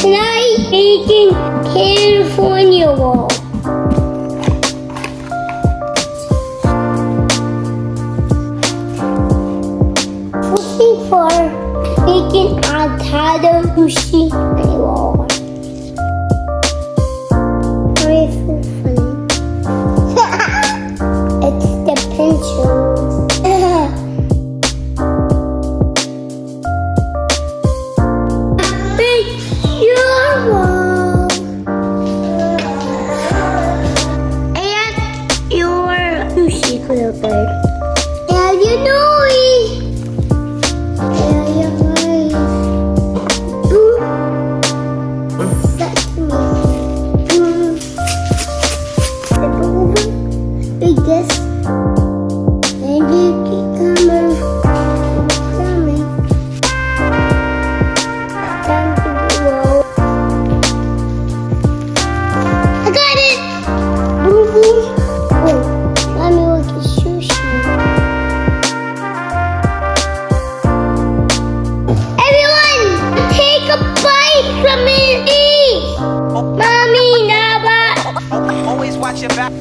Tonight, making California roll. Looking for making avocado sushi roll. Very funny. It's the pencil. Sushi good. Yeah, you know it. Yeah, you're right. That's me. Step over like this. And you can come coming. Time to roll. I got it. Mommy, look at sushi. Everyone, take a bite from me. Mommy, Naba. Always watch your back.